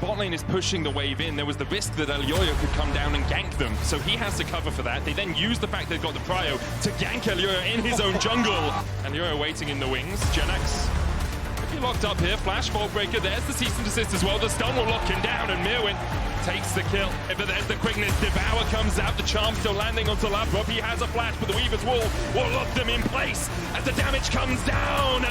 bot lane is pushing the wave in. There was the risk that Elyoya could come down and gank them, so he has to cover for that. They then use the fact they've got the prio to gank Elyoya in his own jungle. Elyoya waiting in the wings. Jenax could be locked up here. Flash, Vault Breaker, there's the cease and desist as well. The stun will lock him down, and Myrwn takes the kill. But there's the quickness. Devour comes out. The charm still landing onto Labrov. He has a flash, but the Weaver's Wall will lock them in place as the damage comes down.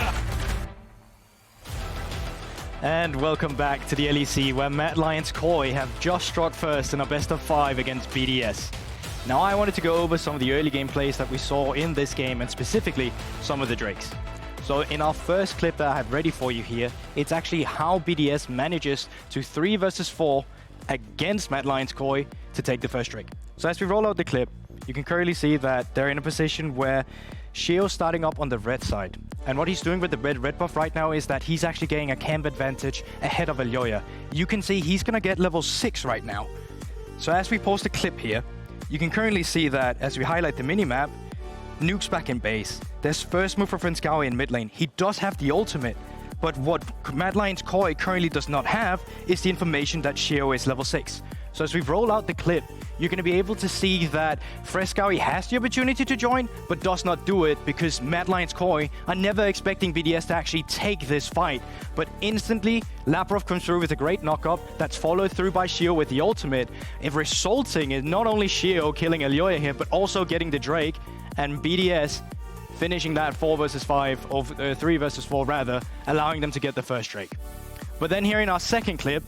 And welcome back to the LEC, where Mad Lions Koi have just struck first in a best of 5 against BDS. Now I wanted to go over some of the early gameplays that we saw in this game, and specifically some of the Drakes. So in our first clip that I have ready for you here, it's actually how BDS manages to 3 versus 4 against Mad Lions Koi to take the first Drake. So as we roll out the clip, you can currently see that they're in a position where Sheo's starting up on the red side. And what he's doing with the red buff right now is that he's actually getting a camp advantage ahead of Elyoya. You can see he's gonna get level 6 right now. So as we post a clip here, you can currently see that as we highlight the minimap, Nuke's back in base. There's first move for Fresskowy in mid lane. He does have the ultimate, but what Mad Lions Koi currently does not have is the information that Sheo is level 6. So as we roll out the clip, you're going to be able to see that Fresskowy has the opportunity to join, but does not do it because Mad Lions Koi are never expecting BDS to actually take this fight. But instantly, Labrov comes through with a great knock-up that's followed through by Sheo with the ultimate, and resulting in not only Sheo killing Elyoya here, but also getting the Drake, and BDS finishing that 4 versus 5, or 3 versus 4 rather, allowing them to get the first Drake. But then here in our second clip,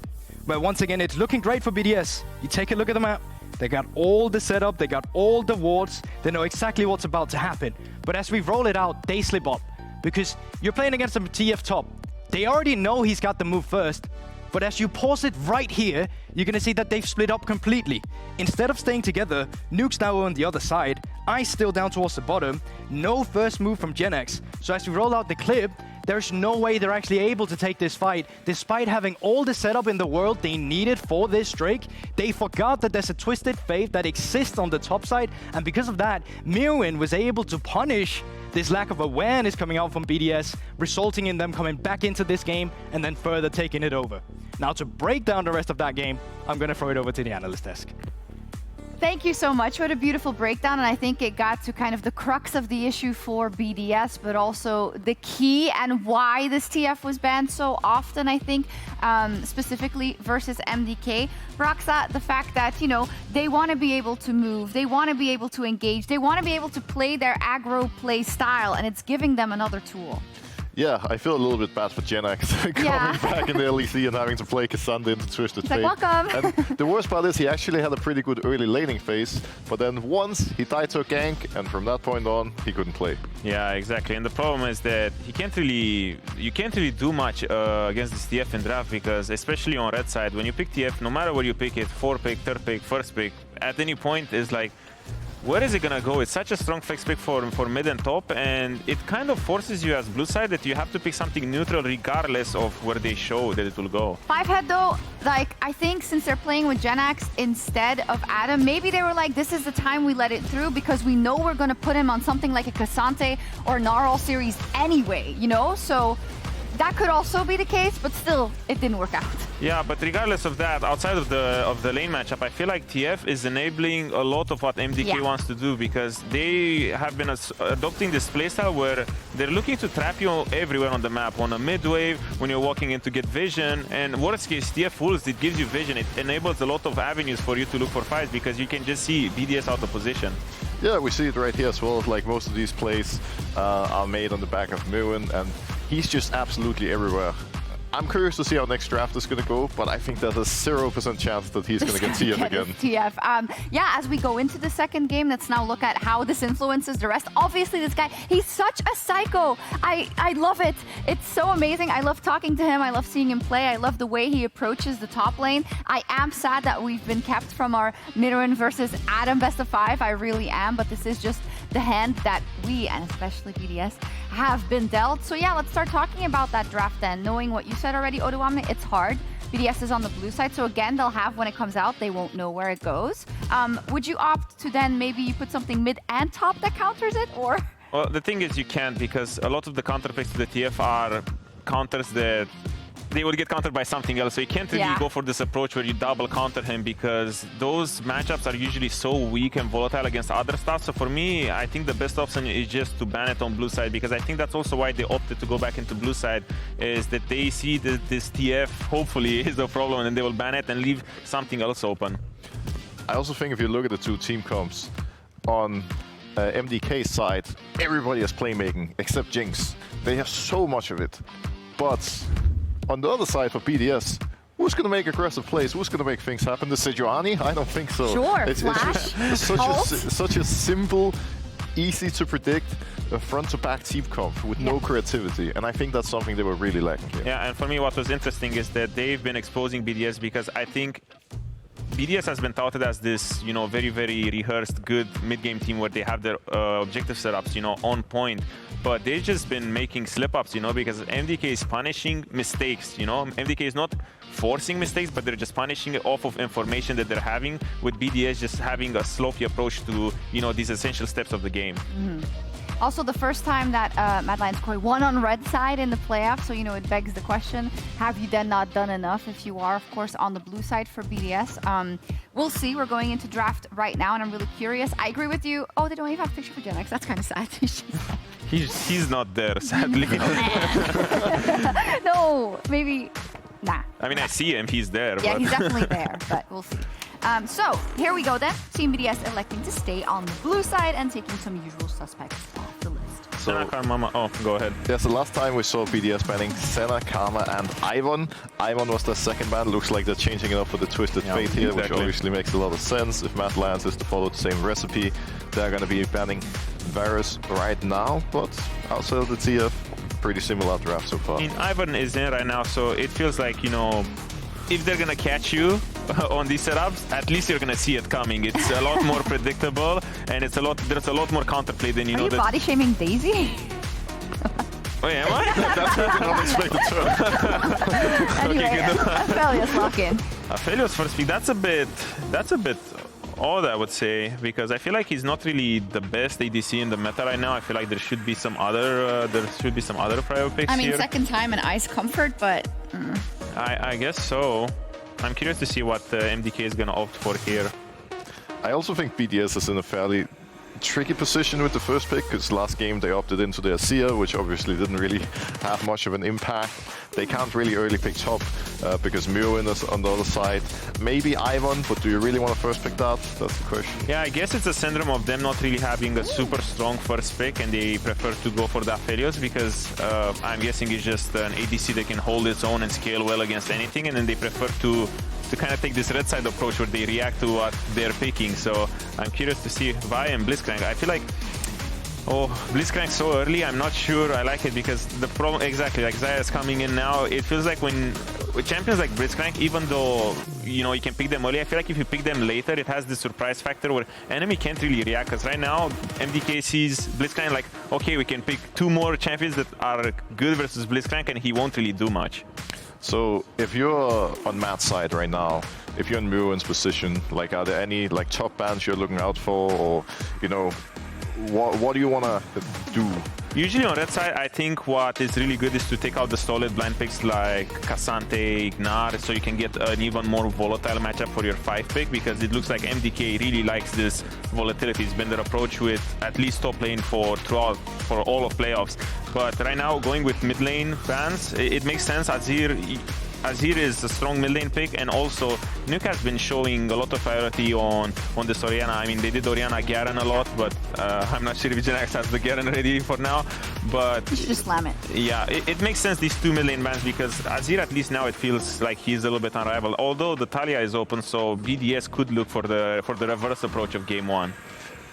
where once again it's looking great for BDS. You take a look at the map, they got all the setup, they got all the wards, they know exactly what's about to happen. But as we roll it out, they slip up, because you're playing against a TF top. They already know he's got the move first, but as you pause it right here, you're gonna see that they've split up completely. Instead of staying together, Nuke's now on the other side, Ice still down towards the bottom, no first move from Jenax. So as we roll out the clip, there's no way they're actually able to take this fight. Despite having all the setup in the world they needed for this Drake, they forgot that there's a Twisted Fate that exists on the top side, and because of that, Myrwn was able to punish this lack of awareness coming out from BDS, resulting in them coming back into this game and then further taking it over. Now to break down the rest of that game, I'm going to throw it over to the analyst desk. Thank you so much. What a beautiful breakdown, and I think it got to kind of the crux of the issue for BDS, but also the key and why this TF was banned so often, I think, specifically versus MDK. Broxah, the fact that, you know, they want to be able to move, they want to be able to engage, they want to be able to play their aggro play style, and it's giving them another tool. Yeah, I feel a little bit bad for Jenax coming back in the LEC and having to play Cassandra into Twisted Fate. Like, welcome! And the worst part is he actually had a pretty good early laning phase, but then once he died to a gank, and from that point on, he couldn't play. Yeah, exactly. And the problem is that you can't really do much against this TF in draft, because especially on red side, when you pick TF, no matter where you pick it, 4 pick, 3rd pick, 1st pick, at any point is like, where is it gonna go? It's such a strong flex pick for mid and top, and it kind of forces you as blue side that you have to pick something neutral regardless of where they show that it will go. 5-head though, like, I think since they're playing with Jenax instead of Adam, maybe they were like, this is the time we let it through because we know we're gonna put him on something like a Cassandra or Gnar series anyway, you know? So that could also be the case, but still, it didn't work out. Yeah, but regardless of that, outside of the lane matchup, I feel like TF is enabling a lot of what MDK wants to do, because they have been adopting this playstyle where they're looking to trap you everywhere on the map, on a mid wave, when you're walking in to get vision, and worst case, TF ults, it gives you vision. It enables a lot of avenues for you to look for fights, because you can just see BDS out of position. Yeah, we see it right here as well. Like, most of these plays are made on the back of Myrwn, and he's just absolutely everywhere. I'm curious to see how next draft is going to go, but I think there's a 0% chance that he's going to get TF again. TF. Yeah, as we go into the second game, let's now look at how this influences the rest. Obviously, this guy, he's such a psycho. I love it. It's so amazing. I love talking to him. I love seeing him play. I love the way he approaches the top lane. I am sad that we've been kept from our Myrwn versus Adam best of 5. I really am, but this is just the hand that we, and especially BDS, have been dealt. So yeah, let's start talking about that draft then. Knowing what you said already, Odoamne, it's hard. BDS is on the blue side, so again, they'll have, when it comes out, they won't know where it goes. Would you opt to then maybe you put something mid and top that counters it, or? Well, the thing is you can't, because a lot of the counter picks to the TF are counters that they would get countered by something else. So you can't really go for this approach where you double counter him, because those matchups are usually so weak and volatile against other stuff. So for me, I think the best option is just to ban it on blue side, because I think that's also why they opted to go back into blue side, is that they see that this TF hopefully is the problem, and they will ban it and leave something else open. I also think if you look at the two team comps, on MDK's side, everybody is playmaking except Jinx. They have so much of it. But on the other side for BDS, who's going to make aggressive plays? Who's going to make things happen? The Sejuani? I don't think so. Sure, it's just such a simple, easy to predict front-to-back team comp with no creativity, and I think that's something they were really lacking here. Yeah, and for me what was interesting is that they've been exposing BDS, because I think BDS has been touted as this, you know, very, very rehearsed, good mid-game team where they have their objective setups, you know, on point. But they've just been making slip-ups, you know, because MDK is punishing mistakes, you know. MDK is not forcing mistakes, but they're just punishing it off of information that they're having, with BDS just having a sloppy approach to, you know, these essential steps of the game. Also, the first time that Mad Lions Koi won on red side in the playoff, so, you know, it begs the question, have you then not done enough if you are, of course, on the blue side for BDS? We'll see. We're going into draft right now, and I'm really curious. I agree with you. Oh, they don't even have a picture for Jenax. That's kind of sad. He's not there, sadly. No, maybe, nah. I mean, I see him. He's there. Yeah, but he's definitely there, but we'll see. So, here we go then. Team BDS electing to stay on the blue side and taking some usual suspects off the list. So, Mama. Oh, go ahead. Yes, the last time we saw BDS banning Senna, Karma, and Ivern. Ivern was the second ban. Looks like they're changing it up for the Twisted Fate here, which obviously makes a lot of sense. If Mad Lions is to follow the same recipe, they're going to be banning Varus right now, but outside of the TF, pretty similar draft so far. I mean, Ivern is in right now, so it feels like, you know, if they're gonna catch you on these setups, at least you're gonna see it coming. It's a lot more predictable, and there's a lot more counterplay than you know. Are you body shaming Daisy? Oh, yeah, am I? That's an unexpected turn. Anyway, Aphelios lock in. Aphelios first pick. That's a bit odd, I would say, because I feel like he's not really the best ADC in the meta right now. I feel like there should be some other prior picks. I mean, here. second time in Ice Comfort, but. I guess so. I'm curious to see what MDK is gonna opt for here. I also think BDS is in a fairly tricky position with the first pick, because last game they opted into their Xayah, which obviously didn't really have much of an impact. They can't really early pick top because Myrwn is on the other side. Maybe Ivern, but do you really want to first pick that? That's the question. Yeah, I guess it's a syndrome of them not really having a super strong first pick, and they prefer to go for the Aphelios because I'm guessing it's just an ADC that can hold its own and scale well against anything, and then they prefer to kind of take this red side approach where they react to what they're picking. So I'm curious to see Xayah and Blitzcrank. I feel like, Blitzcrank so early, I'm not sure I like it, because the problem, exactly, like Xayah is coming in now, it feels like with champions like Blitzcrank, even though, you know, you can pick them early, I feel like if you pick them later, it has this surprise factor where enemy can't really react, because right now, MDK sees Blitzcrank like, okay, we can pick 2 more champions that are good versus Blitzcrank, and he won't really do much. So if you're on Matt's side right now, if you're in Myrwn's position, like, are there any like top bans you're looking out for, or, you know, what do you want to do? Usually on red side, I think what is really good is to take out the solid blind picks like K'Sante, Gnar, so you can get an even more volatile matchup for your 5 pick, because it looks like MDK really likes this volatility. It's been their approach with at least top lane for all of playoffs. But right now, going with mid lane bans, it makes sense. Azir is a strong mid lane pick, and also Nuke has been showing a lot of priority on this Orianna. I mean, they did Orianna Garen a lot, but I'm not sure if Jenax has the Garen ready for now. But you should just slam it. Yeah, it makes sense, these 2 mid lane bans, because Azir, at least now, it feels like he's a little bit unrivaled. Although the Talia is open, so BDS could look for the reverse approach of game 1.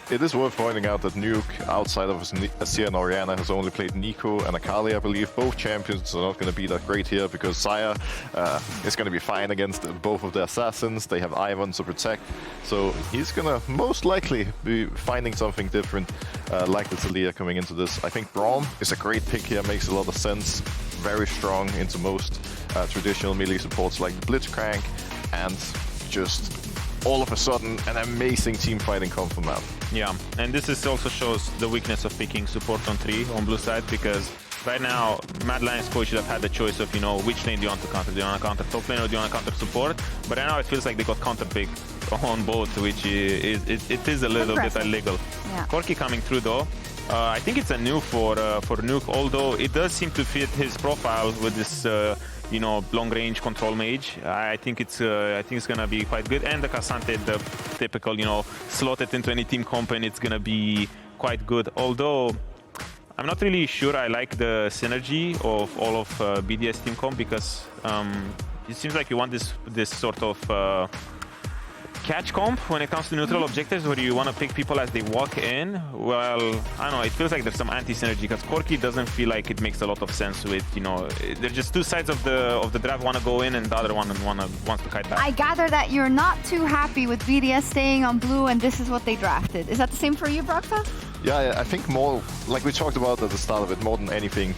It is worth pointing out that Nuke, outside of Azir and Orianna, has only played Nico and Akali, I believe. Both champions are not going to be that great here, because Xayah is going to be fine against both of the assassins. They have Ivern to protect, so he's going to most likely be finding something different, like the Talia coming into this. I think Braum is a great pick here, makes a lot of sense. Very strong into most traditional melee supports like Blitzcrank, and just all of a sudden an amazing team fighting come from that. Yeah, and this also shows the weakness of picking support on 3 on blue side, because right now, Mad Lions coach should have had the choice of, you know, which lane do you want to counter? Do you want to counter top lane or do you want to counter support? But right now it feels like they got counter-pick on both, which is a little bit illegal. Yeah. Corki coming through though. I think it's a new for Nuke, although it does seem to fit his profile with this, you know, long-range control mage. I think it's gonna be quite good. And the Cassante, the typical, you know, slot it into any team comp, and it's gonna be quite good. Although I'm not really sure I like the synergy of all of BDS team comp, because it seems like you want this sort of catch comp when it comes to neutral objectives, where you want to pick people as they walk in. Well, I don't know, it feels like there's some anti-synergy, because Corki doesn't feel like it makes a lot of sense with, you know, there's just two sides of the draft want to go in and the other one wants to kite back. I gather that you're not too happy with BDS staying on blue, and this is what they drafted. Is that the same for you, Broxah? Yeah, I think more, like we talked about at the start of it, more than anything,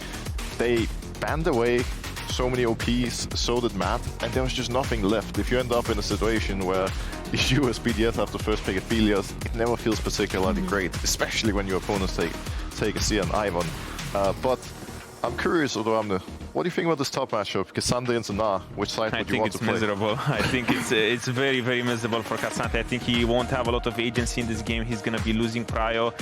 they banned away so many OPs, so did Matt, and there was just nothing left. If you end up in a situation where you as BDS have the first pick Aphelios, it never feels particularly great, especially when your opponents take a Xayah and Ivern. But I'm curious, Odoamne, what do you think about this top matchup? Cassante and Gnar, which side would you want to play? I think it's very, very miserable for Cassante. I think he won't have a lot of agency in this game. He's going to be losing prio.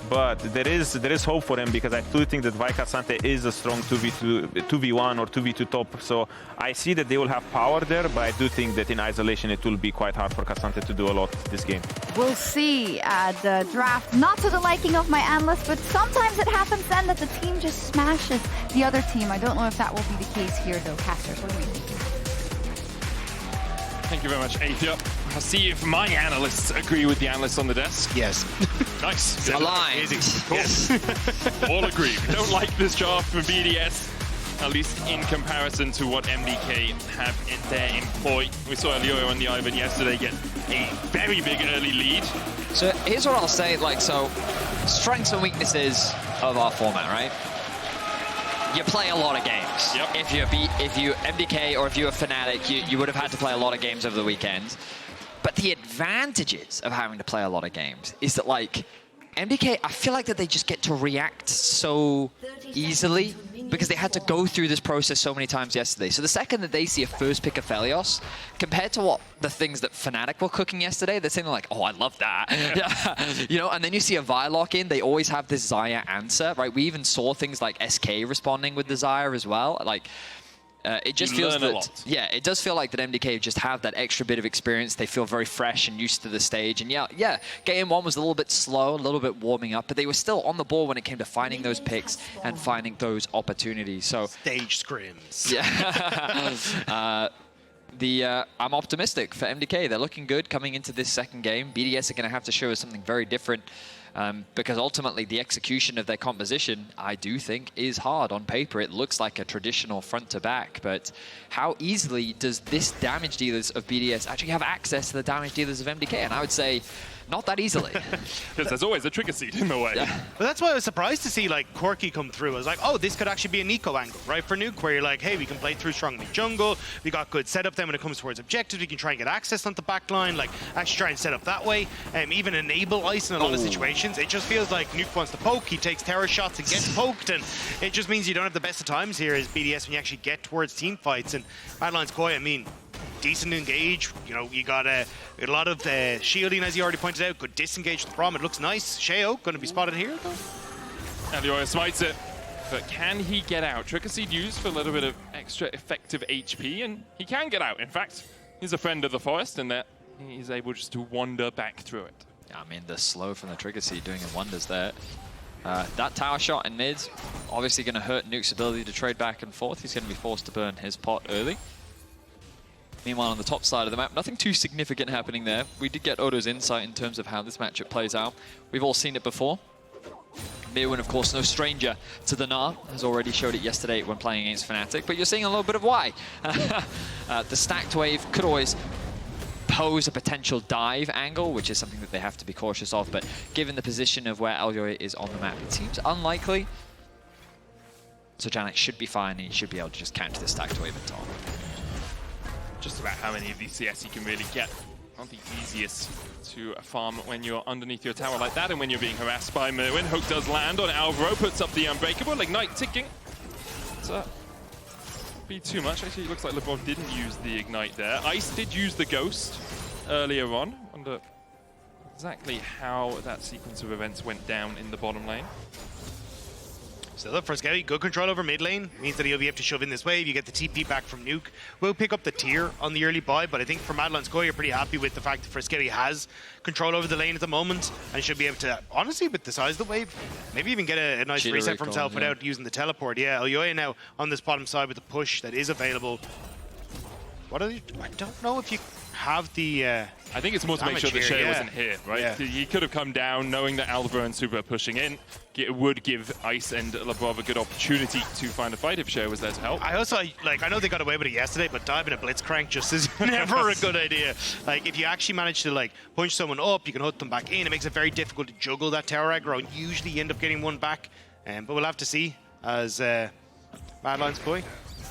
But there is hope for him, because I do think that Cassante is a strong 2v1 or 2v2 top. So I see that they will have power there, but I do think that in isolation it will be quite hard for Cassante to do a lot this game. We'll see. The draft, not to the liking of my analyst, but sometimes it happens then that the team just smashes the other team. I don't know if that will be the case here, though. Casters, what do we think? Thank you very much, Athia. I'll see if my analysts agree with the analysts on the desk. Yes. Nice. Aligned. Cool. Yes. All agree. We don't like this draft for BDS, at least in comparison to what MDK have in their employ. We saw Elyoya on the Ivern yesterday get a very big early lead. So here's what I'll say, like, so strengths and weaknesses of our format, right? You play a lot of games. Yep. If you MDK or if you're a Fnatic, you would have had to play a lot of games over the weekend. But the advantages of having to play a lot of games is that, like, MDK, I feel like that they just get to react so easily because they had to go through this process so many times yesterday. So the second that they see a first pick of Aphelios, compared to what the things that Fnatic were cooking yesterday, they're saying like, oh, I love that. You know, and then you see a Vi lock in, they always have this Xayah answer, right? We even saw things like SK responding with the Xayah as well. Like, it just feels that, yeah, it does feel like that MDK just have that extra bit of experience. They feel very fresh and used to the stage. And yeah, game one was a little bit slow, a little bit warming up, but they were still on the ball when it came to finding those picks and finding those opportunities. So stage scrims. Yeah. I'm optimistic for MDK. They're looking good coming into this second game. BDS are going to have to show us something very different. Because ultimately the execution of their composition, I do think, is hard. On paper, it looks like a traditional front-to-back, but how easily does this damage dealers of BDS actually have access to the damage dealers of MDK? And I would say, not that easily. Because there's always a trigger seed in the way. Yeah. But that's why I was surprised to see like Corki come through. I was like, oh, this could actually be an eco angle, right, for Nuke, where you're like, hey, we can play through strongly jungle. We got good setup then when it comes towards objectives. We can try and get access on the back line, like actually try and set up that way. Even enable ice in a lot of situations. It just feels like Nuke wants to poke. He takes terror shots and gets poked, and it just means you don't have the best of times here as BDS when you actually get towards team fights. And Mad Lions Koi, I mean, decent engage. You know, you got a lot of shielding, as you already pointed out. Good disengage with Braum. It looks nice. Sheo going to be spotted here, though. Elyoya smites it, but can he get out? Trigger seed used for a little bit of extra effective HP, and he can get out. In fact, he's a friend of the forest, and that he's able just to wander back through it. Yeah, I mean, the slow from the trigger seed doing wonders there. That tower shot in mid, obviously going to hurt Nuke's ability to trade back and forth. He's going to be forced to burn his pot early. Meanwhile, on the top side of the map, nothing too significant happening there. We did get Odo's insight in terms of how this matchup plays out. We've all seen it before. Myrwn, of course, no stranger to the Gnar, has already showed it yesterday when playing against Fnatic, but you're seeing a little bit of why. The stacked wave could always pose a potential dive angle, which is something that they have to be cautious of, but given the position of where Elyoya is on the map, it seems unlikely. So Jenax should be fine, and he should be able to just counter the stacked wave at all. Just about how many of these CS you can really get. Not the easiest to farm when you're underneath your tower like that, and when you're being harassed by Myrwn. Hook does land on Alvaro, puts up the Unbreakable, Ignite ticking. Be too much. Actually, it looks like Labrov didn't use the Ignite there. Ice did use the Ghost earlier on. Wonder exactly how that sequence of events went down in the bottom lane. So look, Fresskowy, good control over mid lane. Means that he'll be able to shove in this wave. You get the TP back from Nuke. We'll pick up the tier on the early buy, but I think for Madeline's Core, you're pretty happy with the fact that Fresskowy has control over the lane at the moment and should be able to, honestly, with the size of the wave, maybe even get a nice Cheetah reset for recall, himself without using the teleport. Yeah, Elyoya now on this bottom side with the push that is available. What are you? I don't know if you have the... I think it's more to make sure that Sheo wasn't here, right? Yeah. He could have come down knowing that Alvaro and Supa are pushing in. It would give Ice and Labrov a good opportunity to find a fight if Sheo was there to help. I also, like, I know they got away with it yesterday, but diving a Blitzcrank just is never a good idea. Like, if you actually manage to, like, punch someone up, you can hook them back in. It makes it very difficult to juggle that tower aggro, and usually you end up getting one back. But we'll have to see as Madeline's Koi.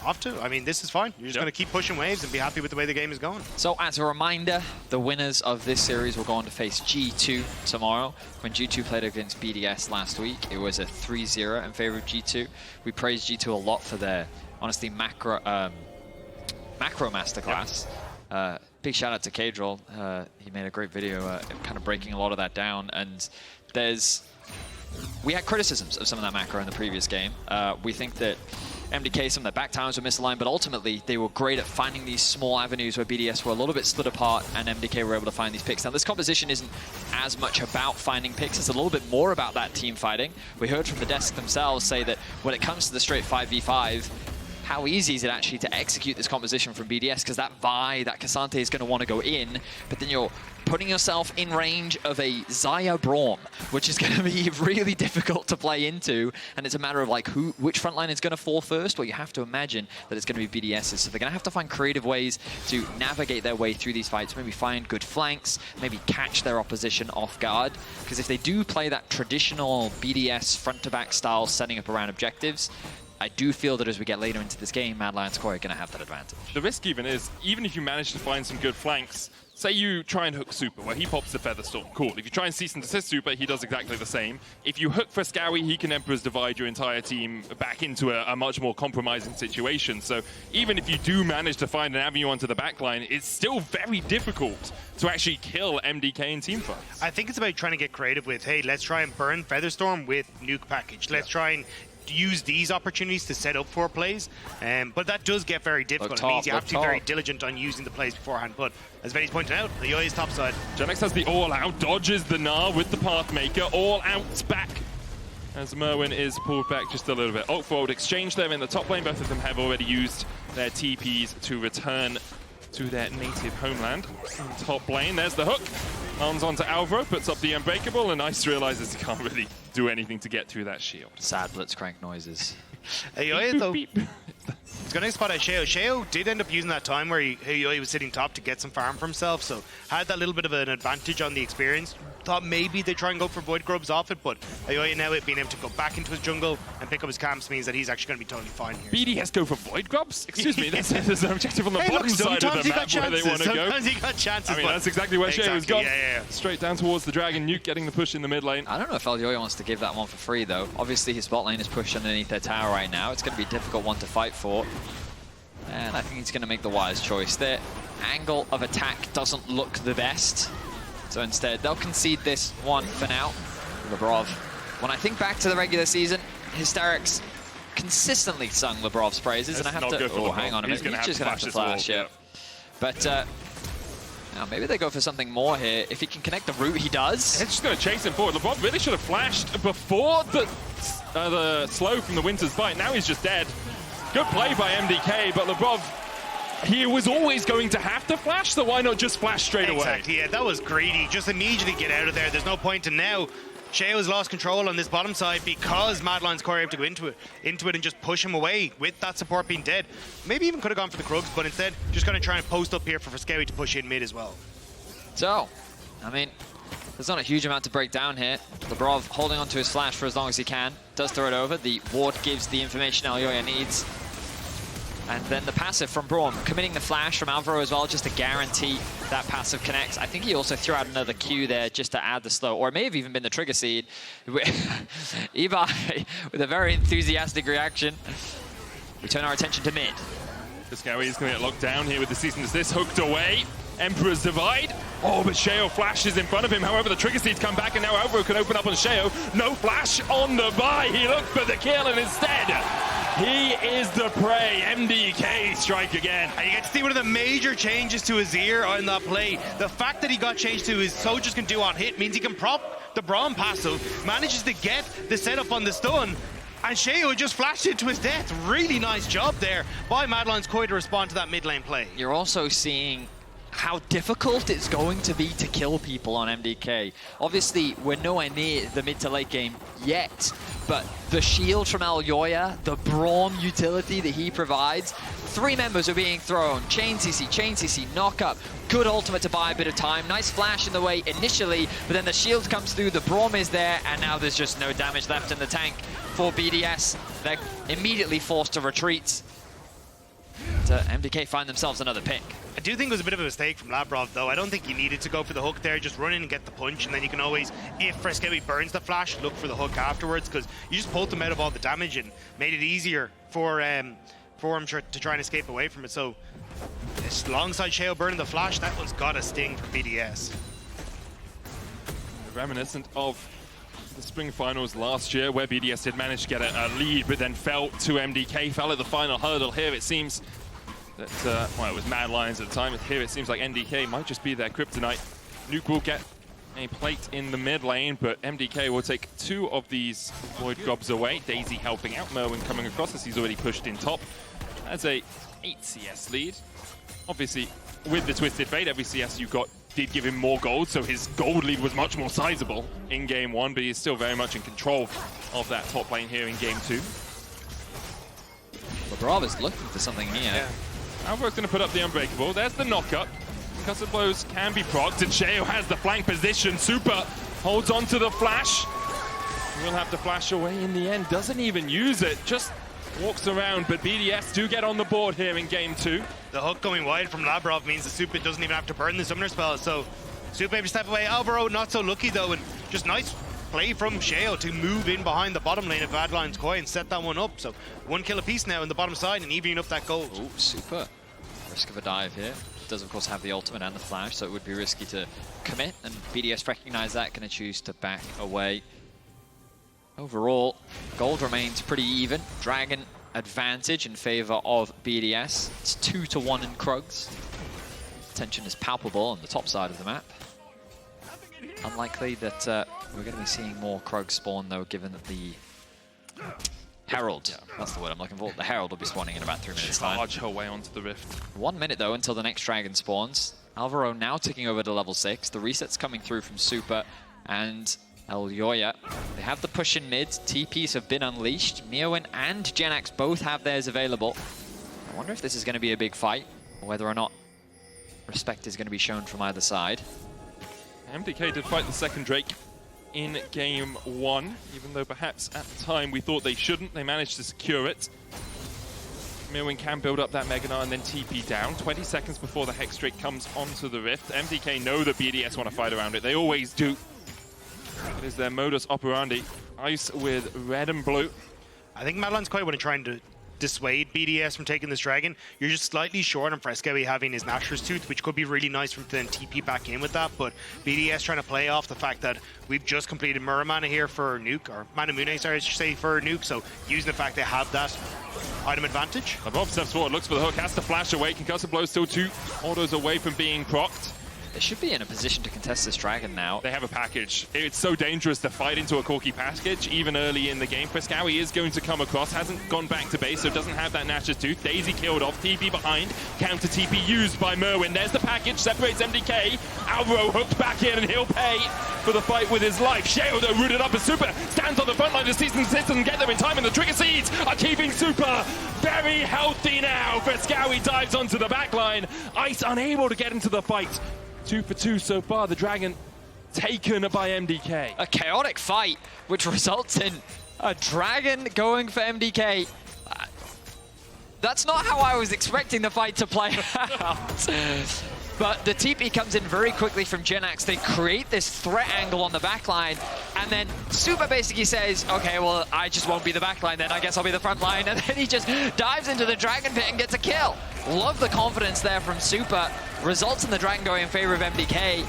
Off to. I mean, this is fine. You're just going to keep pushing waves and be happy with the way the game is going. So as a reminder, the winners of this series will go on to face G2 tomorrow. When G2 played against BDS last week, it was a 3-0 in favor of G2. We praised G2 a lot for their, honestly, macro masterclass. Big shout out to Kadril. He made a great video kind of breaking a lot of that down. And we had criticisms of some of that macro in the previous game. We think that MDK, some of their back times were misaligned, but ultimately they were great at finding these small avenues where BDS were a little bit split apart and MDK were able to find these picks. Now this composition isn't as much about finding picks, it's a little bit more about that team fighting. We heard from the desk themselves say that when it comes to the straight 5v5, how easy is it actually to execute this composition from BDS? Because that Vi, that Cassante is going to want to go in, but then you're putting yourself in range of a Xayah Braum, which is going to be really difficult to play into, and it's a matter of like which front line is going to fall first. Well, you have to imagine that it's going to be BDS's, so they're going to have to find creative ways to navigate their way through these fights, maybe find good flanks, maybe catch their opposition off guard, because if they do play that traditional BDS front-to-back style setting up around objectives, I do feel that as we get later into this game, Mad Lions Core are going to have that advantage. The risk even is, even if you manage to find some good flanks, say you try and hook Supa, where he pops the Featherstorm, cool. If you try and cease and desist Supa, he does exactly the same. If you hook Fresskowy, he can Emperor's Divide your entire team back into a much more compromising situation. So even if you do manage to find an avenue onto the backline, it's still very difficult to actually kill MDK in team fights. I think it's about trying to get creative with, hey, let's try and burn Featherstorm with Nuke package. Let's try and use these opportunities to set up for plays, but that does get very difficult. It means you have to be very diligent on using the plays beforehand. But as Vedius pointed out, Elyoya's top side. Jenax has the all-out, dodges the Gnar with the Pathmaker, all-out back. As Myrwn is pulled back just a little bit. Oakfold exchange there in the top lane. Both of them have already used their TPs to return to their native homeland. In top lane, there's the hook. Arms onto Alvaro, puts up the Unbreakable, and Ice realizes he can't really do anything to get through that shield. Sad Blitzcrank noises. Elyoya, though, he's going to spot out Sheo. Sheo did end up using that time where Elyoya was sitting top to get some farm for himself, so had that little bit of an advantage on the experience. Thought maybe they try and go for Void Grubs off it, but Elyoya now being able to go back into his jungle and pick up his camps means that he's actually going to be totally fine here. BDS go for Void Grubs? Excuse me, there's an objective on the bottom side of the map where they want to go. Sometimes he got chances. I mean, that's exactly where Sheo has gone. Yeah. Straight down towards the Dragon, Nuke getting the push in the mid lane. I don't know if Elyoya wants to give that one for free, though. Obviously, his bot lane is pushed underneath their tower right now. It's going to be a difficult one to fight for. And I think he's going to make the wise choice. Their angle of attack doesn't look the best. So instead, they'll concede this one for now. Labrov. When I think back to the regular season, Hysterics consistently sung Labrov's praises. That's and I have to... Oh, hang on a minute. He's just going to have to flash, yeah. But now maybe they go for something more here. If he can connect the route, he does. It's just going to chase him forward. Labrov really should have flashed before the slow from the Winter's Bite. Now he's just dead. Good play by MDK, but Labrov, he was always going to have to flash, so why not just flash straight away? Exactly, yeah, that was greedy. Just immediately get out of there. There's no point in now. Sheo's lost control on this bottom side because Mad Lions Core able to go into it and just push him away with that support being dead. Maybe even could have gone for the Krugs, but instead just going to try and post up here for Fresskowy to push in mid as well. So, I mean, there's not a huge amount to break down here. Labrov holding onto his flash for as long as he can. Does throw it over. The ward gives the information Elyoya needs. And then the passive from Braum, committing the flash from Alvaro as well, just to guarantee that passive connects. I think he also threw out another Q there just to add the slow, or it may have even been the trigger seed. Ibai with a very enthusiastic reaction. We turn our attention to mid. Fresskowy is going to get locked down here with the Cease and Desist hooked away. Emperor's Divide. Oh, but Sheo flashes in front of him. However, the trigger seeds come back, and now Alvaro can open up on Sheo. No flash on the buy. He looked for the kill, and instead, he is the prey. MDK strike again. And you get to see one of the major changes to Azir on that play. The fact that he got changed to his Soldiers can do on hit means he can prop the Braum passive, manages to get the setup on the stun, and Sheo just flashed into his death. Really nice job there by Madeline's Koi to respond to that mid lane play. You're also seeing how difficult it's going to be to kill people on MDK. Obviously, we're nowhere near the mid to late game yet, but the shield from Elyoya, the Braum utility that he provides, 3 members are being thrown. Chain CC, knock up. Good ultimate to buy a bit of time. Nice flash in the way initially, but then the shield comes through, the Braum is there, and now there's just no damage left in the tank for BDS. They're immediately forced to retreat. MDK find themselves another pick. I do think it was a bit of a mistake from Labrov, though. I don't think you needed to go for the hook there. Just run in and get the punch, and then you can always, if Fresskowy burns the flash, look for the hook afterwards, because you just pulled them out of all the damage and made it easier for him to try and escape away from it. So, alongside Sheo burning the flash, that one's got a sting for BDS. Reminiscent of the spring finals last year, where BDS did manage to get a lead, but then fell to MDK, fell at the final hurdle. Here it seems that, well, it was Mad Lions at the time. Here it seems like MDK might just be their kryptonite. Nuke will get a plate in the mid lane, but MDK will take 2 of these Void Gobs away. Daisy helping out, Myrwn coming across as he's already pushed in top. That's a 8 CS lead. Obviously, with the Twisted Fate, every CS you got did give him more gold, so his gold lead was much more sizable in game 1, but he's still very much in control of that top lane here in game 2. Labrov is looking for something here. Yeah. Alvaro's going to put up the Unbreakable. There's the knock-up. Concussive blows can be procced, and Sheo has the flank position. Supa holds on to the flash. Will have to flash away in the end. Doesn't even use it. Just walks around, but BDS do get on the board here in game 2. The hook going wide from Labrov means the Supa doesn't even have to burn the summoner spell, so Supa able to step away. Alvaro not so lucky though, and just nice play from Sheo to move in behind the bottom lane of Madeline's Koi and set that one up. So 1 kill apiece now in the bottom side and evening up that gold. Oh, Supa. Risk of a dive here. Does of course have the ultimate and the flash, so it would be risky to commit, and BDS recognize that, going to choose to back away. Overall, gold remains pretty even. Dragon advantage in favor of BDS. It's 2-1 in Krugs. Tension is palpable on the top side of the map. Unlikely that we're going to be seeing more Krugs spawn, though, given that the Herald, that's the word I'm looking for, the Herald will be spawning in about 3 minutes time. Charge her way onto the rift. 1 minute, though, until the next dragon spawns. Alvaro now ticking over to level 6. The reset's coming through from Supa and Elyoya. They have the push in mid. TPs have been unleashed. Myrwn and Jenax both have theirs available. I wonder if this is going to be a big fight, or whether or not respect is going to be shown from either side. MDK did fight the second Drake in game 1, even though perhaps at the time we thought they shouldn't. They managed to secure it. Myrwn can build up that Mega Gnar and then TP down. 20 seconds before the Hex Drake comes onto the rift. MDK know that BDS want to fight around it. They always do. It is their modus operandi. Ice with red and blue. I think Madeline's Koi want to try and dissuade BDS from taking this dragon. You're just slightly short on Fresskowy having his Nashor's Tooth, which could be really nice for him to then TP back in with that, but BDS trying to play off the fact that we've just completed Myrwn Mana here for Nuke, or Mana Mune, sorry, I should say, for Nuke, so using the fact they have that item advantage. Labrov steps forward, looks for the hook, has to flash away. Concussive blow still 2 autos away from being procced. They should be in a position to contest this dragon now. They have a package. It's so dangerous to fight into a Corki package, even early in the game. Fresskowy is going to come across, hasn't gone back to base, so doesn't have that Nashor's Tooth. Daisy killed off, TP behind, counter TP used by Myrwn. There's the package, separates MDK. Alvaro hooked back in, and he'll pay for the fight with his life. Sheo, though, rooted up as Supa stands on the front line to Cease and Desist and get them in time, and the trigger seeds are keeping Supa very healthy now. Fresskowy dives onto the back line. Ice unable to get into the fight. 2 for 2 so far, the dragon taken by MDK. A chaotic fight, which results in a dragon going for MDK. That's not how I was expecting the fight to play out. But the TP comes in very quickly from Jenax. They create this threat angle on the backline, And then Supa basically says, okay, well, I just won't be the backline then. I guess I'll be the front line. And then he just dives into the Dragon Pit and gets a kill. Love the confidence there from Supa. Results in the Dragon going in favor of MDK.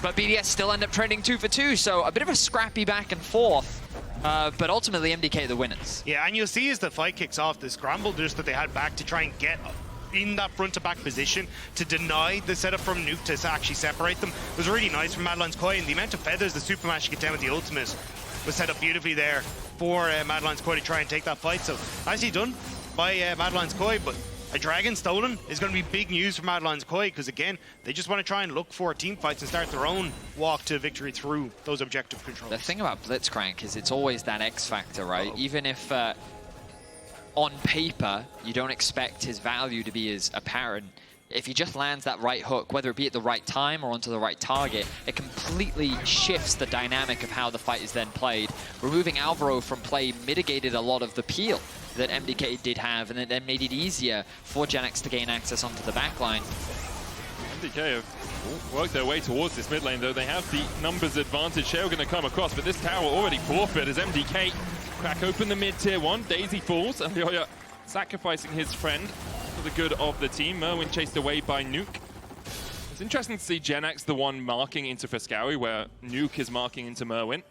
But BDS still end up trading 2 for 2. So a bit of a scrappy back and forth. But ultimately, MDK the winners. Yeah, and you'll see as the fight kicks off, the scramble just that they had back to try and get in that front-to-back position to deny the setup from Nuke to actually separate them was really nice from Madeline's Koi, and the amount of feathers the Supa managed to get down with the ultimate was set up beautifully there for Madeline's Koi to try and take that fight. So nicely done by Madeline's Koi, but a dragon stolen is going to be big news for Madeline's Koi because, again, they just want to try and look for team fights and start their own walk to victory through those objective controls. The thing about Blitzcrank is it's always that X factor, right? Even if on paper you don't expect his value to be as apparent, if he just lands that right hook, whether it be at the right time or onto the right target, it completely shifts the dynamic of how the fight is then played. Removing Alvaro from play mitigated a lot of the peel that MDK did have, and it then made it easier for Jenax to gain access onto the backline. MDK have worked their way towards this mid lane, though. They have the numbers advantage. Sheo going to come across, but this tower already forfeit as MDK crack open the mid tier 1. Daisy falls, and Elyoya sacrificing his friend for the good of the team. Myrwn chased away by Nuke. It's interesting to see Jenax the one marking into Fresskowy, where Nuke is marking into Myrwn.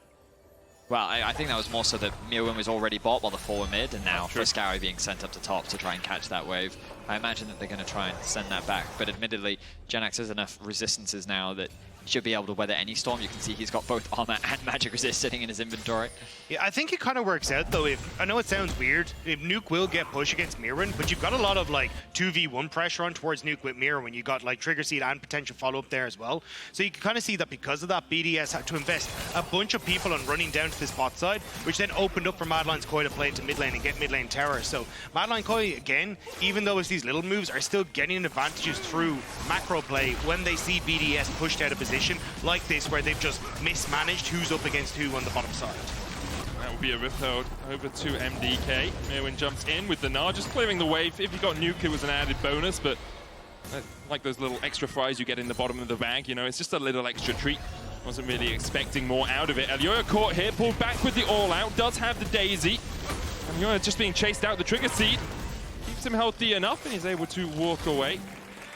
Well, I think that was more so that Myrwn was already bought while the 4 were mid, and now Fresskowy being sent up to top to try and catch that wave. I imagine that they're going to try and send that back, but admittedly, Jenax has enough resistances now that he should be able to weather any storm. You can see he's got both armor and magic resist sitting in his inventory. Yeah, I think it kind of works out though. I know it sounds weird, if Nuke will get push against Myrwn, but you've got a lot of like 2v1 pressure on towards Nuke with Myrwn when you got like Trigger Seed and potential follow-up there as well. So you can kind of see that because of that, BDS had to invest a bunch of people on running down to this bot side, which then opened up for Madeline's Koi to play into mid lane and get mid lane tower. So Madeline Koi, again, even though it's these little moves, are still getting advantages through macro play when they see BDS pushed out of position like this, where they've just mismanaged who's up against who on the bottom side. That will be a rip out over to MDK. Myrwn jumps in with the Gnar, just clearing the wave. If you got Nuke, it was an added bonus, but like those little extra fries you get in the bottom of the bag, you know, it's just a little extra treat. Wasn't really expecting more out of it. Elyoya caught here, pulled back with the all-out, does have the Daisy. Elyoya just being chased out, the Trigger Seed keeps him healthy enough, and he's able to walk away.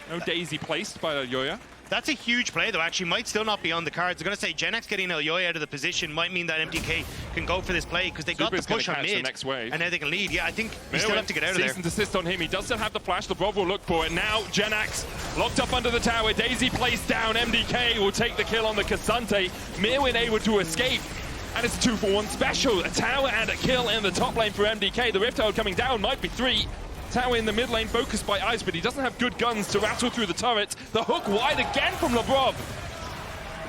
No Daisy placed by Elyoya. That's a huge play, though. Actually, might still not be on the cards. They're going to say Jenax getting Elyoya out of the position might mean that MDK can go for this play because they got the push on mid, next wave. and now they can lead. Yeah, I think they still have to get out of there. Cease and desist on him. He does still have the flash. Labrov will look for it. Now Jenax locked up under the tower. Daisy placed down. MDK will take the kill on the Cassante. Myrwn able to escape. And it's a 2-for-1 special. A tower and a kill in the top lane for MDK. The Rift Tower coming down might be 3. Tower in the mid lane focused by Ice, but he doesn't have good guns to rattle through the turret. The hook wide again from Labrov.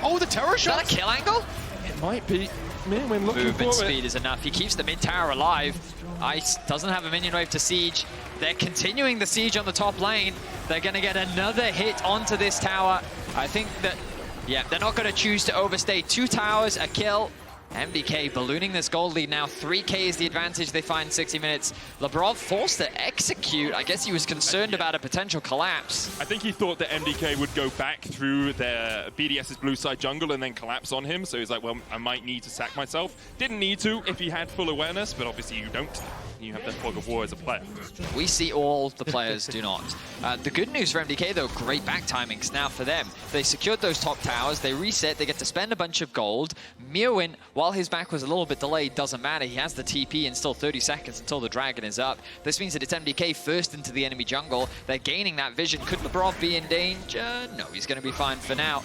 Oh, the tower shot! Is that a kill angle? It might be. Myrwn looking Movement for speed it. is enough. He keeps the mid tower alive. Ice doesn't have a minion wave to siege. They're continuing the siege on the top lane. They're going to get another hit onto this tower. I think that, yeah, they're not going to choose to overstay. 2 towers, a kill. MDK ballooning this gold lead now. 3K is the advantage they find 60 minutes. Labrov forced to execute. I guess he was concerned about a potential collapse. I think he thought that MDK would go back through their BDS's blue side jungle and then collapse on him. So he's like, well, I might need to sack myself. Didn't need to if he had full awareness, but obviously you don't. You have that fog of war as a player. We see all, the players do not. The good news for MDK, though, great back timings now for them. They secured those top towers, they reset, they get to spend a bunch of gold. Myrwn, while his back was a little bit delayed, doesn't matter. He has the TP and still 30 seconds until the dragon is up. This means that it's MDK first into the enemy jungle. They're gaining that vision. Could Labrov be in danger? No, he's going to be fine for now.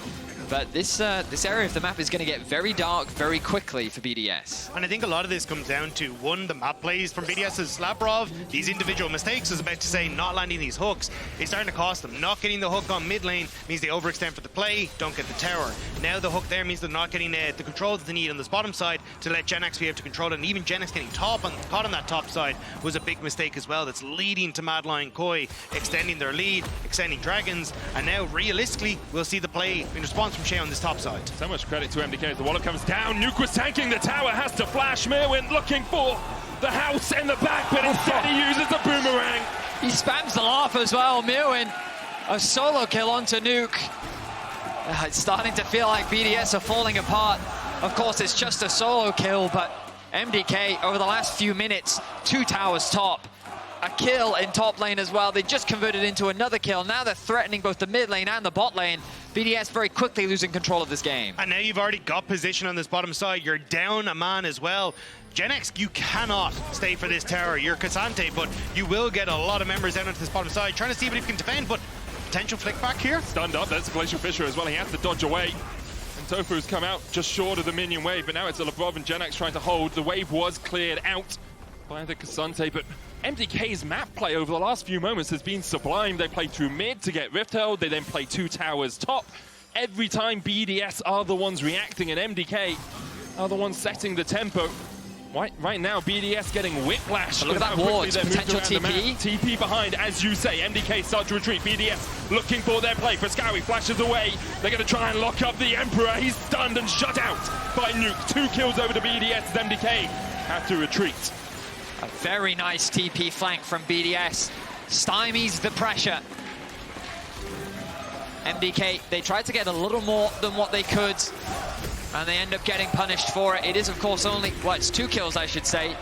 But this area of the map is going to get very dark very quickly for BDS. And I think a lot of this comes down to, one, the map plays from BDS's Labrov. These individual mistakes, as about to say, not landing these hooks, is starting to cost them. Not getting the hook on mid lane means they overextend for the play, don't get the tower. Now the hook there means they're not getting the control that they need on this bottom side to let Jenax be able to control it. And even Jenax getting caught on that top side was a big mistake as well. That's leading to Madeline Koi extending their lead, extending dragons, and now realistically we'll see the play in response from Sheo on this top side. So much credit to MDK as the wallet comes down. Nuke was tanking, the tower has to flash. Myrwn looking for the house in the back, but instead he uses the boomerang. He spams the laugh as well. Myrwn, a solo kill onto Nuke. It's starting to feel like BDS are falling apart. Of course, it's just a solo kill, but MDK, over the last few minutes, 2 towers top. A kill in top lane as well. They just converted into another kill. Now they're threatening both the mid lane and the bot lane. BDS very quickly losing control of this game. And now you've already got position on this bottom side. You're down a man as well. Jenax, you cannot stay for this tower. You're Cassante, but you will get a lot of members down onto this bottom side. Trying to see if he can defend, but potential flick back here. Stunned up, there's Glacial Fissure as well. He has to dodge away. And Tofu's come out just short of the minion wave, but now it's a Labrov and Jenax trying to hold. The wave was cleared out by the Cassante, but MDK's map play over the last few moments has been sublime. They played through mid to get Rift held, they then play 2 towers top. Every time BDS are the ones reacting and MDK are the ones setting the tempo. Right now, BDS getting whiplash. Look at that ward, potential TP. TP behind, as you say. MDK start to retreat. BDS looking for their play. Fresskowy flashes away. They're going to try and lock up the Emperor. He's stunned and shut out by Nuke. 2 kills over to BDS as MDK have to retreat. A very nice TP flank from BDS. Stymies the pressure. MDK, they tried to get a little more than what they could, and they end up getting punished for it. It is, of course, only, well, it's 2 kills, I should say.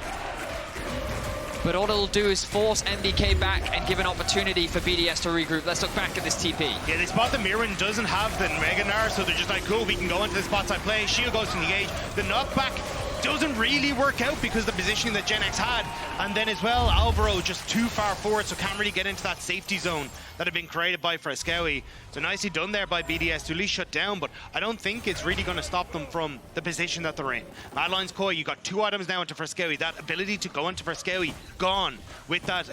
But all it'll do is force MDK back and give an opportunity for BDS to regroup. Let's look back at this TP. Yeah, they spot the Myrwn doesn't have the Mega Gnar, so they're just like, cool, we can go into the spots I play. Sheo goes to engage. The knockback doesn't really work out because of the positioning that Jenax had. And then as well, Alvaro just too far forward, so can't really get into that safety zone that had been created by Fresskowy. So nicely done there by BDS to at least shut down, but I don't think it's really going to stop them from the position that they're in. Mad Lions Koi, you got 2 items now into Fresskowy. That ability to go into Fresskowy, gone. With that,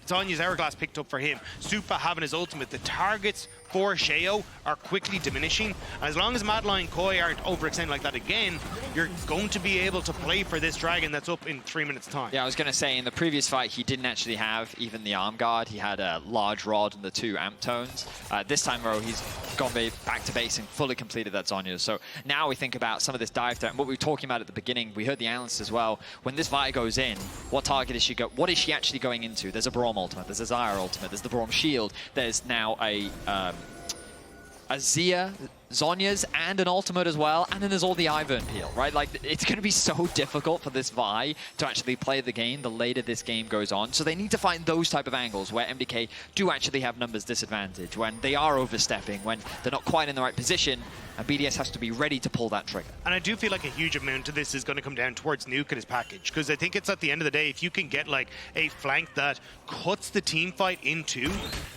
Zonya's Hourglass picked up for him. Supa having his ultimate. The targets for Sheo are quickly diminishing. And as long as Mad Lion Koi aren't overextended like that again, you're going to be able to play for this dragon that's up in 3 minutes' time. Yeah, I was going to say, in the previous fight, he didn't actually have even the arm guard. He had a large rod and the 2 amp tones. This time, though, he's gone back to base and fully completed that Zonya. So now we think about some of this dive threat. And what we were talking about at the beginning, we heard the analyst as well. When this Vi goes in, what target is she what is she actually going into? There's a Braum ultimate, there's a Xayah ultimate, there's the Braum shield, there's now a Azir, Zonya's, and an ultimate as well, and then there's all the Ivern peel, right? Like, it's going to be so difficult for this Vi to actually play the game the later this game goes on. So they need to find those type of angles where MDK do actually have numbers disadvantage, when they are overstepping, when they're not quite in the right position, and BDS has to be ready to pull that trigger. And I do feel like a huge amount of this is going to come down towards Nuke and his package, because I think it's at the end of the day, if you can get like a flank that cuts the team fight in 2,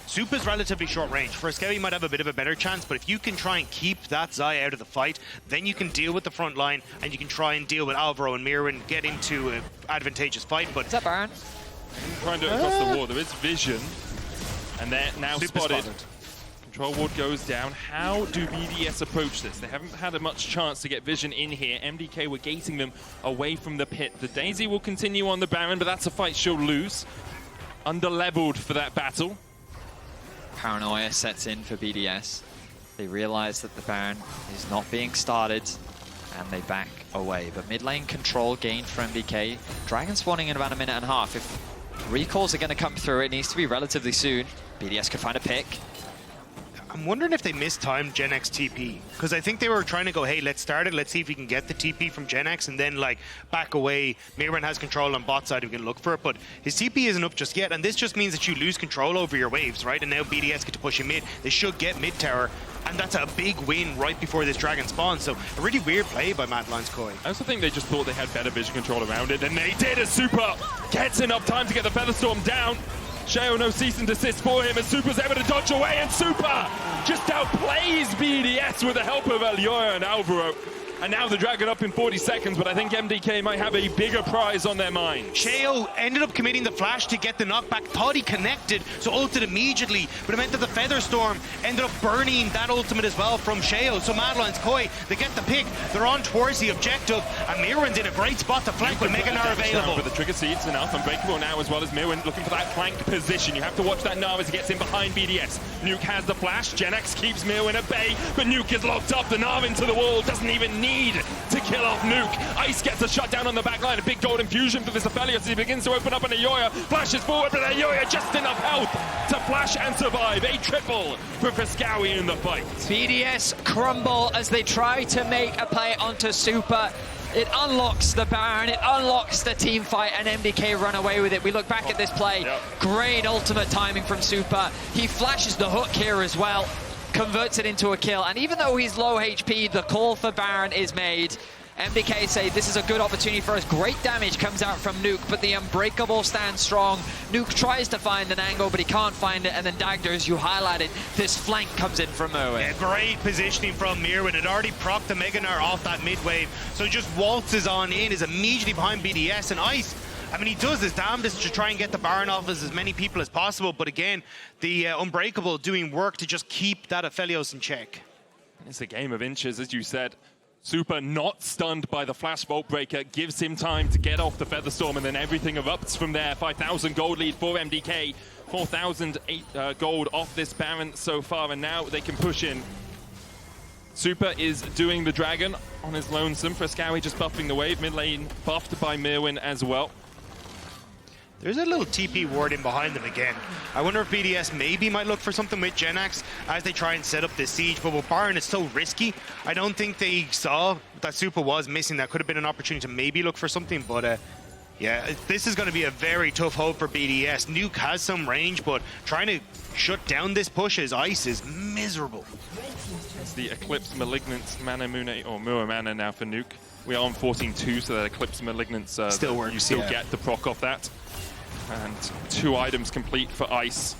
Supa's relatively short range. Fresskowy might have a bit of a better chance, but if you can try and keep that Xayah out of the fight, then you can deal with the front line, and you can try and deal with Alvaro and Myrwn, get into an advantageous fight. But is that Baron? Trying to do it across the wall. There is vision, and they're now spotted. Control ward goes down. How do BDS approach this? They haven't had much chance to get vision in here. MDK were gating them away from the pit. The Daisy will continue on the Baron, but that's a fight she'll lose. Under-leveled for that battle. Paranoia sets in for BDS. They realize that the Baron is not being started, and they back away. But mid lane control gained for MDK. Dragon spawning in about a minute and a half. If recalls are going to come through, it needs to be relatively soon. BDS could find a pick. I'm wondering if they mistimed Jenax TP, because I think they were trying to go, hey, let's start it, let's see if we can get the TP from Jenax, and then like back away. Myrwn has control on bot side, we can look for it, but his TP isn't up just yet, and this just means that you lose control over your waves, right? And now BDS get to push him mid. They should get mid tower, and that's a big win right before this dragon spawns. So a really weird play by Mad Lions Koi. I also think they just thought they had better vision control around it than they did as Supa gets enough time to get the Featherstorm down. Sheo, no cease and desist for him, and Supa's able to dodge away, and Supa just outplays BDS with the help of Elyoya and Alvaro. And now the Dragon up in 40 seconds, but I think MDK might have a bigger prize on their mind. Sheo ended up committing the flash to get the knockback, thought he connected, so ulted immediately, but it meant that the Featherstorm ended up burning that ultimate as well from Sheo. So Mad Lions Koi, they get the pick, they're on towards the objective, and Myrwn's in a great spot to flank with Mega Gnar available. But the trigger seeds enough, unbreakable now as well as Myrwn looking for that flank position. You have to watch that Gnar as he gets in behind BDS. Nuke has the flash, Jenax keeps Myrwn at bay, but Nuke is locked up, the Gnar into the wall, doesn't even need need to kill off Nuke. Ice gets a shutdown on the back line. A big gold infusion for this Aphelios. He begins to open up on Elyoya. Flashes forward, but Elyoya just enough health to flash and survive. A triple for Fresskowy in the fight. BDS crumble as they try to make a play onto Supa. It unlocks the Baron, it unlocks the team fight, and MDK run away with it. We look back at this play. Great ultimate timing from Supa. He flashes the hook here as well, converts it into a kill. And even though he's low HP, the call for Baron is made. MDK say this is a good opportunity for us. Great damage comes out from Nuke, but the Unbreakable stands strong. Nuke tries to find an angle, but he can't find it. And then Dagda, as you highlighted, this flank comes in from Myrwn. Yeah, great positioning from Myrwn. It already procced the Mega Gnar off that mid wave, so just waltzes on in, is immediately behind BDS. And Ice, I mean, he does his damnedest to try and get the Baron off as many people as possible, but again, the Unbreakable doing work to just keep that Aphelios in check. It's a game of inches, as you said. Supa, not stunned by the Flash Vault Breaker, gives him time to get off the Featherstorm, and then everything erupts from there. 5,000 gold lead for MDK, 4,000 gold off this Baron so far, and now they can push in. Supa is doing the Dragon on his lonesome. Fresskowy just buffing the wave, mid lane buffed by Myrwn as well. There's a little TP ward in behind them again. I wonder if BDS maybe might look for something with Jenax as they try and set up this siege, but with Baron it's so risky. I don't think they saw that Supa was missing. That could have been an opportunity to maybe look for something, but yeah, this is going to be a very tough hold for BDS. Nuke has some range, but trying to shut down this push as Ice is miserable. It's the Eclipse Malignant Mana Mune, or Mura Mana now for Nuke. We are on 14-2, so that Eclipse Malignant still works, you still get the proc off that. And 2 items complete for Ice.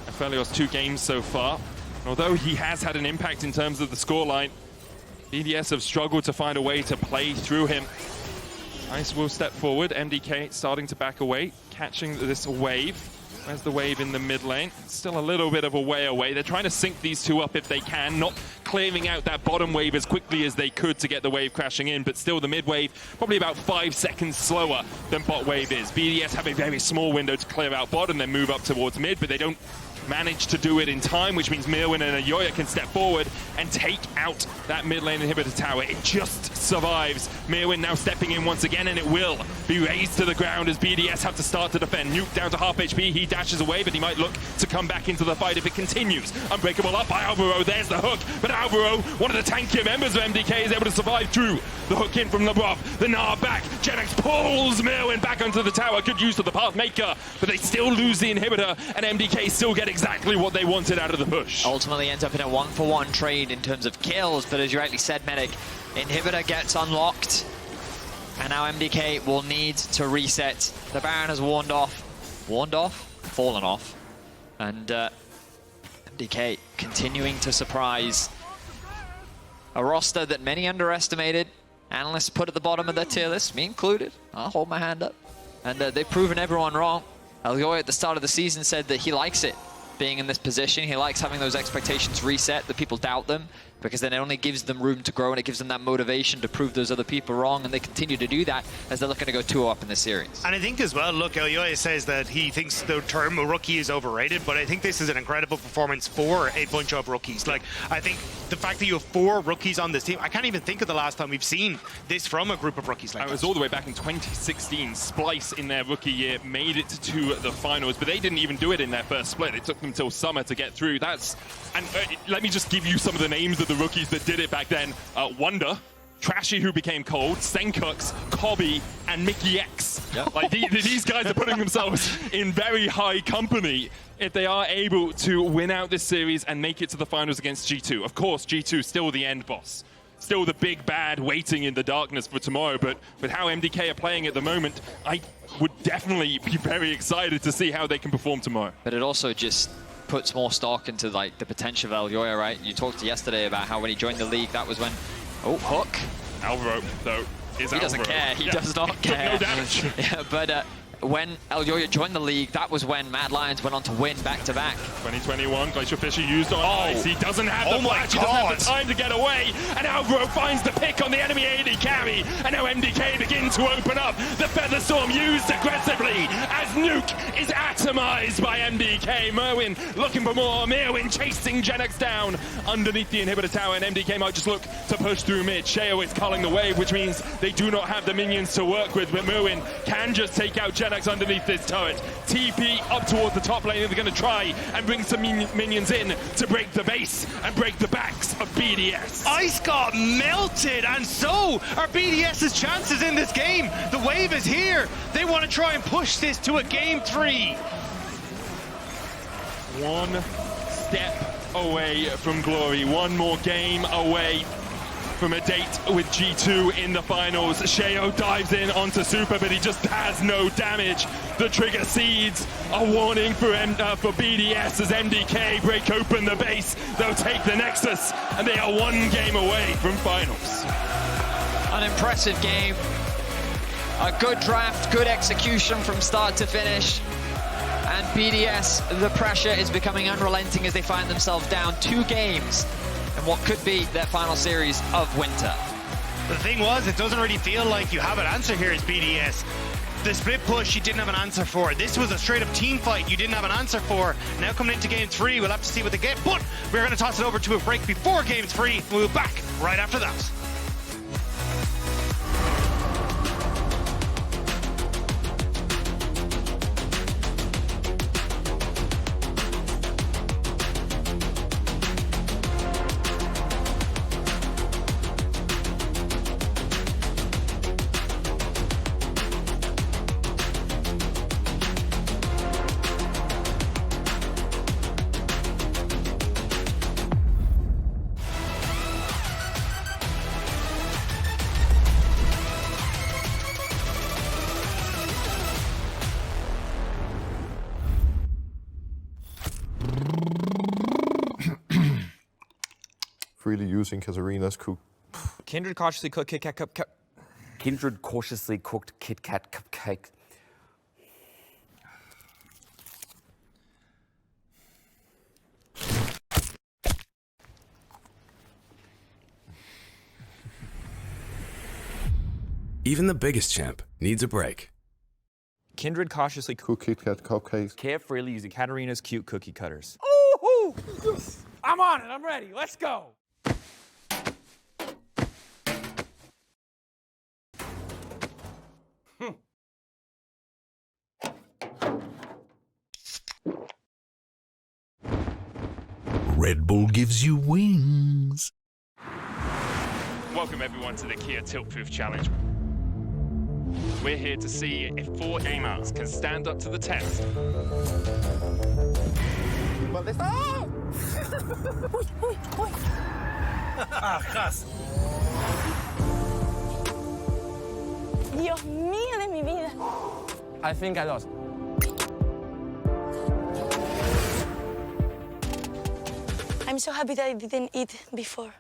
Aphelios 2 games so far. Although he has had an impact in terms of the scoreline, BDS have struggled to find a way to play through him. Ice will step forward. MDK starting to back away, catching this wave. There's the wave in the mid lane. Still a little bit of a way away. They're trying to sync these two up if they can, not clearing out that bottom wave as quickly as they could to get the wave crashing in, but still the mid wave probably about 5 seconds slower than bot wave is. BDS have a very small window to clear out bot and then move up towards mid, but they don't manage to do it in time, which means Myrwn and Elyoya can step forward and take out that mid lane inhibitor tower. It just survives. Myrwn now stepping in once again, and it will be razed to the ground as BDS have to start to defend. Nuke down to half HP. He dashes away, but he might look to come back into the fight if it continues. Unbreakable up by Alvaro. There's the hook, but Alvaro, one of the tankier members of MDK, is able to survive through the hook in from Labrov. The Gnar back. Jenax pulls Myrwn back onto the tower. Good use of the Pathmaker, but they still lose the inhibitor, and MDK still get exactly what they wanted out of the push. Ultimately ends up in a 1-for-1 trade in terms of kills, but as you rightly said, Medic, inhibitor gets unlocked, and now MDK will need to reset. The Baron has fallen off, and MDK continuing to surprise. A roster that many underestimated. Analysts put at the bottom of their tier list, me included. I'll hold my hand up. And they've proven everyone wrong. Elyoya at the start of the season said that he likes it being in this position. He likes having those expectations reset, that people doubt them, because then it only gives them room to grow and it gives them that motivation to prove those other people wrong, and they continue to do that as they're looking to go 2-up in this series. And I think as well, look, Elyoya says that he thinks the term rookie is overrated, but I think this is an incredible performance for a bunch of rookies. Like, I think the fact that you have 4 rookies on this team, I can't even think of the last time we've seen this from a group of rookies like that. It was all the way back in 2016. Splice in their rookie year made it to the finals, but they didn't even do it in their first split. It took them till summer to get through. And let me just give you some of the names of the rookies that did it back then. Wonder, Trashy, who became Cold, Senkux, Kobby, and Mickey X. Yep. Like these guys are putting themselves in very high company if they are able to win out this series and make it to the finals against G2. Of course, G2 still the end boss. Still the big bad waiting in the darkness for tomorrow, but with how MDK are playing at the moment, I would definitely be very excited to see how they can perform tomorrow. But it also just puts more stock into like the potential of Elyoya, right? You talked yesterday about how when he joined the league, that was when, hook. Alvaro, though, is He doesn't care. He does not care. No damage. Yeah, but when Elyoya joined the league, that was when Mad Lions went on to win back-to-back. 2021, Glacier Fisher used on ice. He doesn't have the flash, he doesn't have the time to get away. And Alvaro finds the pick on the enemy AD carry. And now MDK begins to open up. The Featherstorm used aggressively as Nuke is atomized by MDK. Myrwn looking for more. Myrwn chasing Jenax down underneath the inhibitor tower. And MDK might just look to push through mid. Sheo is culling the wave, which means they do not have the minions to work with. But Myrwn can just take out Jenax underneath this turret. TP up towards the top lane. They're going to try and bring some minions in to break the base and break the backs of BDS. Ice got melted, and so are BDS's chances in this game. The wave is here. They want to try and push this to a game 3. One step away from glory. One more game away from a date with G2 in the finals. Sheo dives in onto Supa, but he just has no damage. The trigger seeds a warning for BDS as MDK break open the base. They'll take the Nexus, and they are one game away from finals. An impressive game. A good draft, good execution from start to finish. And BDS, the pressure is becoming unrelenting as they find themselves down 2 games in what could be their final series of Winter. The thing was, it doesn't really feel like you have an answer here as BDS. The split push you didn't have an answer for. This was a straight up team fight you didn't have an answer for. Now coming into game 3, we'll have to see what they get, but we're going to toss it over to a break before game 3. We'll be back right after that. Freely using Katarina's cook. Kindred cautiously cooked Kit Kat cupcake. Kindred cautiously cooked Kit Kat cupcake. Even the biggest champ needs a break. Kindred cautiously Cook Kit Kat cupcakes. carefreely using Katarina's cute cookie cutters. Ooh, I'm on it. I'm ready. Let's go. Red Bull gives you wings. Welcome everyone to the Kia Tilt-Proof Challenge. We're here to see if 4 gamers can stand up to the test. Dios mío de mi vida. I think I lost. I'm so happy that I didn't eat before.